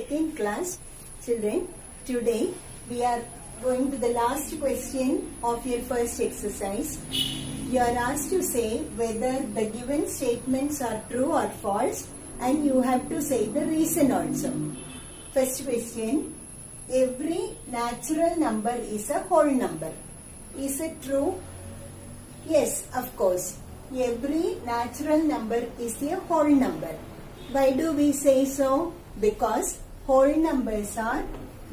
second class. Children, today we are going to the last question of your first exercise. You are asked to say whether the given statements are true or false, and you have to say the reason also. First question, every natural number is a whole number. Is it true? Yes, of course. Every natural number is a whole number. Why do we say so? Because whole numbers are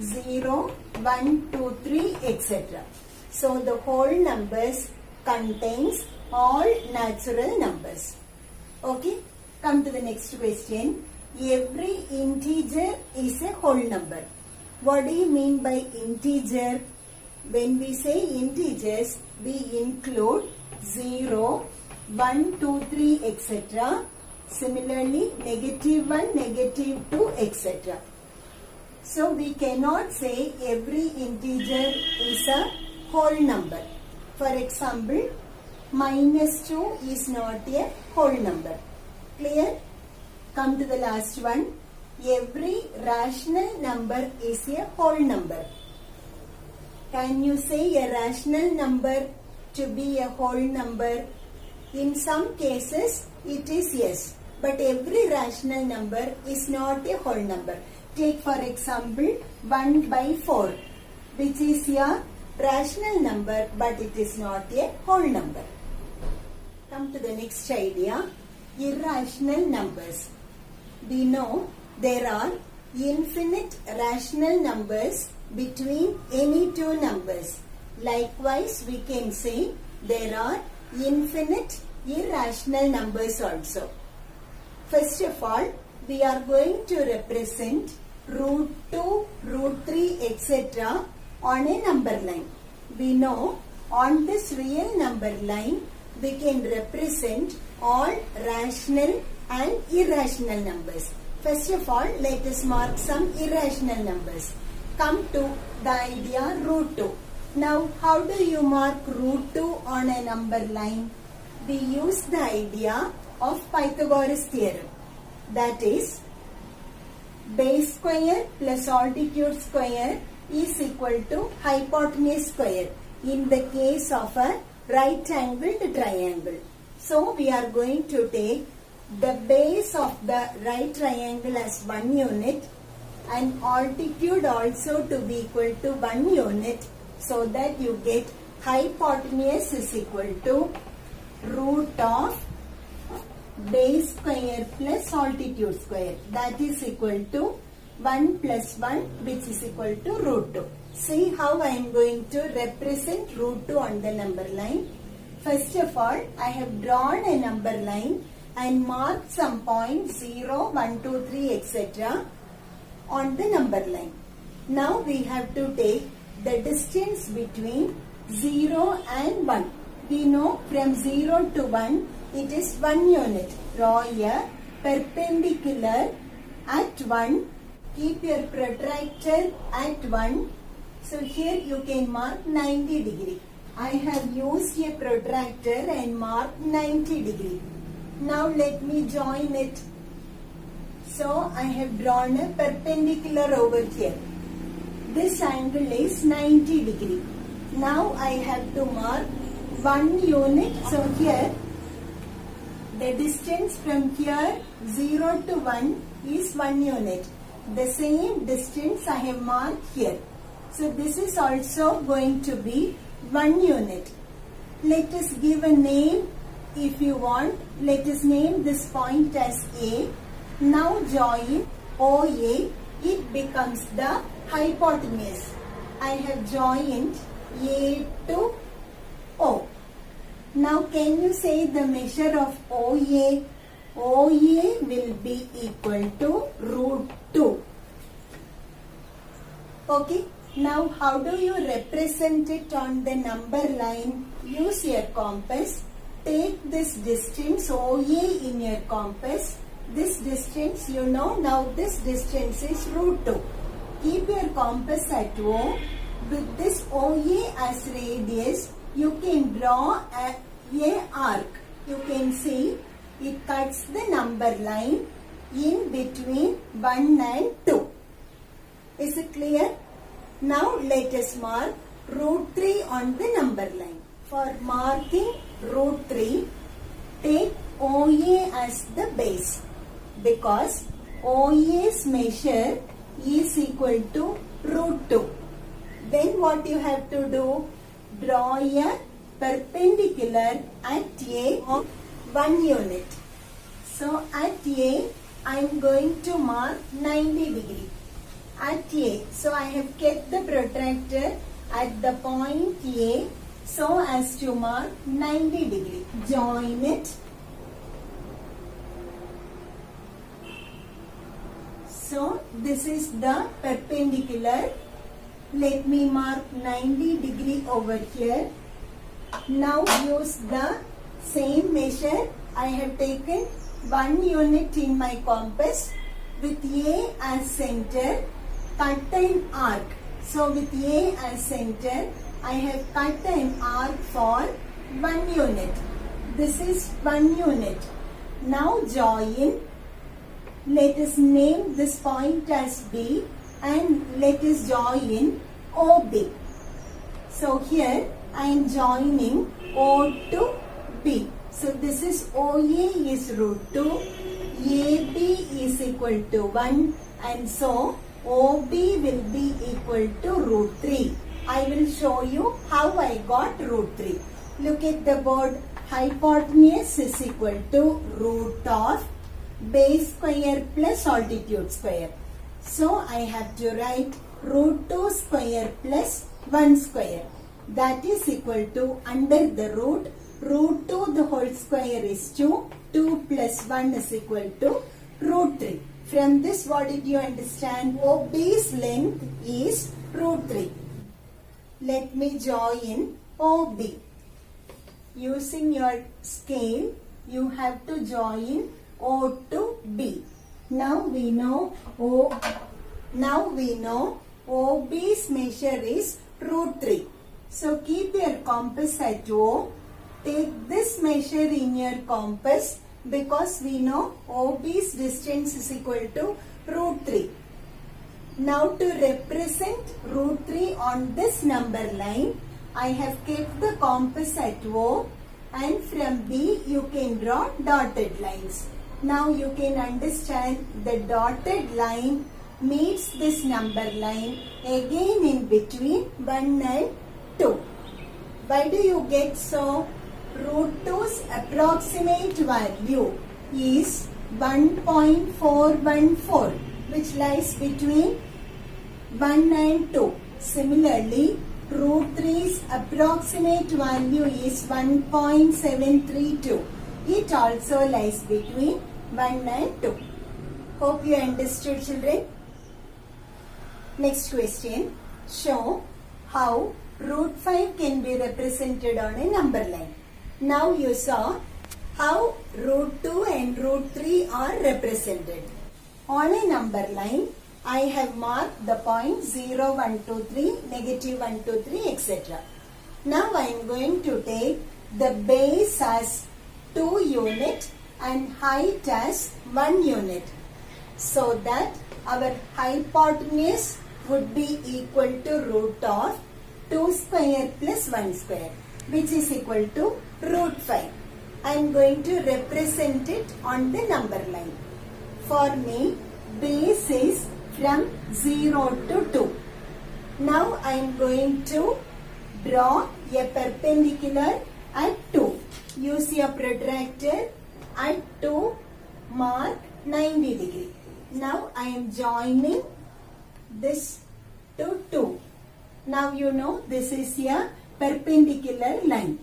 0, 1, 2, 3, etc. So the whole numbers contains all natural numbers. Okay, come to the next question. Every integer is a whole number. What do you mean by integer? When we say integers, we include 0, 1, 2, 3, etc. Similarly, -1, -2, etc. So we cannot say every integer is a whole number. For example, -2 is not a whole number. Clear? Come to the last one. Every rational number is a whole number. Can you say a rational number to be a whole number? In some cases, it is yes. But every rational number is not a whole number. Take for example 1/4, which is a rational number, but it is not a whole number. Come to the next idea, irrational numbers. We know there are infinite rational numbers between any two numbers. Likewise, we can say there are infinite irrational numbers also. First of all, we are going to represent √2, √3, etc. on a number line. We know on this real number line, we can represent all rational and irrational numbers. First of all, let us mark some irrational numbers. Come to the idea √2. Now, how do you mark √2 on a number line? We use the idea of Pythagoras theorem. That is, base square plus altitude square is equal to hypotenuse square in the case of a right angled triangle. So we are going to take the base of the right triangle as 1 unit and altitude also to be equal to 1 unit, so that you get hypotenuse is equal to root of base square plus altitude square, that is equal to 1 plus 1, which is equal to √2. See how I am going to represent √2 on the number line. First of all, I have drawn a number line and marked some points 0, 1, 2, 3, etc. on the number line. Now we have to take the distance between 0 and 1. We know from 0 to 1, it is 1 unit. Draw a perpendicular at 1. Keep your protractor at 1. So here you can mark 90 degree. I have used a protractor and marked 90 degree. Now let me join it. So I have drawn a perpendicular over here. This angle is 90 degree. Now I have to mark 1 unit. So here the distance from here 0 to 1 is 1 unit. The same distance I have marked here. So this is also going to be 1 unit. Let us give a name if you want. Let us name this point as A. Now join OA. It becomes the hypotenuse. I have joined A to O. Now can you say the measure of OA? OA will be equal to √2. Okay. Now how do you represent it on the number line? Use your compass. Take this distance OA in your compass. This distance you know. Now this distance is √2. Keep your compass at O. With this OA as radius, you can draw a arc. You can see it cuts the number line in between 1 and 2. Is it clear? Now let us mark root 3 on the number line. For marking root 3, take OA as the base, because OA's measure is equal to root 2. Then what you have to do? Draw a perpendicular at A of 1 unit. So at A, I am going to mark 90 degree. At A, so I have kept the protractor at the point A so as to mark 90 degree. Join it. So this is the perpendicular. Let me mark 90 degree over here. Now use the same measure. I have taken 1 unit in my compass. With A as center, cut an arc. So with A as center, I have cut an arc for 1 unit. This is 1 unit. Now join. Let us name this point as B and let us join OB. So here I am joining O to B. So this is OA is root 2, AB is equal to 1, and so OB will be equal to root 3. I will show you how I got root 3. Look at the board. Hypotenuse is equal to root of base square plus altitude square. So I have to write root 2 square plus 1 square. That is equal to, under the root 2 the whole square is 2. 2 plus 1 is equal to root 3. From this, what did you understand? OB's length is root 3. Let me join OB. Using your scale, you have to join O to B. Now we know OB's measure is root 3. So keep your compass at O. Take this measure in your compass, because we know OB's distance is equal to root 3. Now to represent root 3 on this number line, I have kept the compass at O, and from B you can draw dotted lines. Now you can understand the dotted line meets this number line again in between 1 and 2. Why do you get so? Root 2's approximate value is 1.414, which lies between 1 and 2. Similarly, root 3's approximate value is 1.732. It also lies between 1 and 2. Hope you understood, children. Next question. Show how root 5 can be represented on a number line. Now you saw how root 2 and root 3 are represented. On a number line, I have marked the points 0, 1, 2, 3, negative 1, 2, 3, etc. Now I am going to take the base as 2 unit and height as 1 unit, so that our hypotenuse would be equal to root of 2 square plus 1 square, which is equal to root 5. I am going to represent it on the number line. For me, base is from 0 to 2. Now I am going to draw a perpendicular at 2. Use your protractor at 2, mark 90 degree. Now I am joining this to 2. Now you know this is a perpendicular line.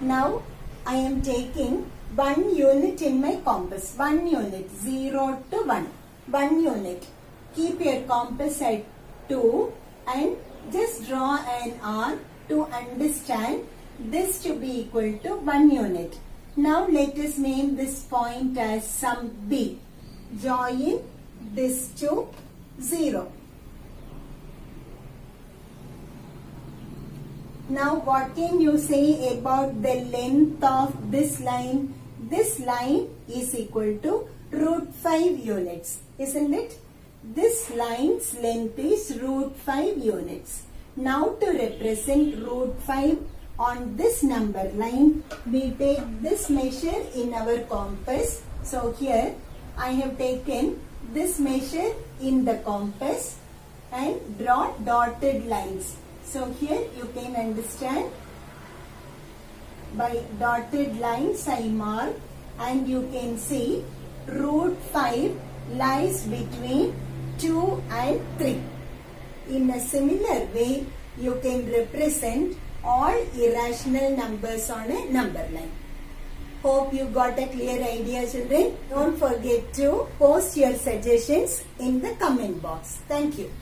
Now I am taking 1 unit in my compass. 1 unit, 0 to 1. 1 unit. Keep your compass at 2 and just draw an arc to understand this to be equal to 1 unit. Now let us name this point as some B. Join this to 0. Now what can you say about the length of this line? This line is equal to root 5 units, isn't it? This line's length is root 5 units. Now to represent root 5 on this number line, we take this measure in our compass. So here I have taken this measure in the compass and draw dotted lines. So here you can understand, by dotted lines I mark, and you can see root 5 lies between 2 and 3. In a similar way, you can represent all irrational numbers on a number line. Hope you got a clear idea, children. Don't forget to post your suggestions in the comment box. Thank you.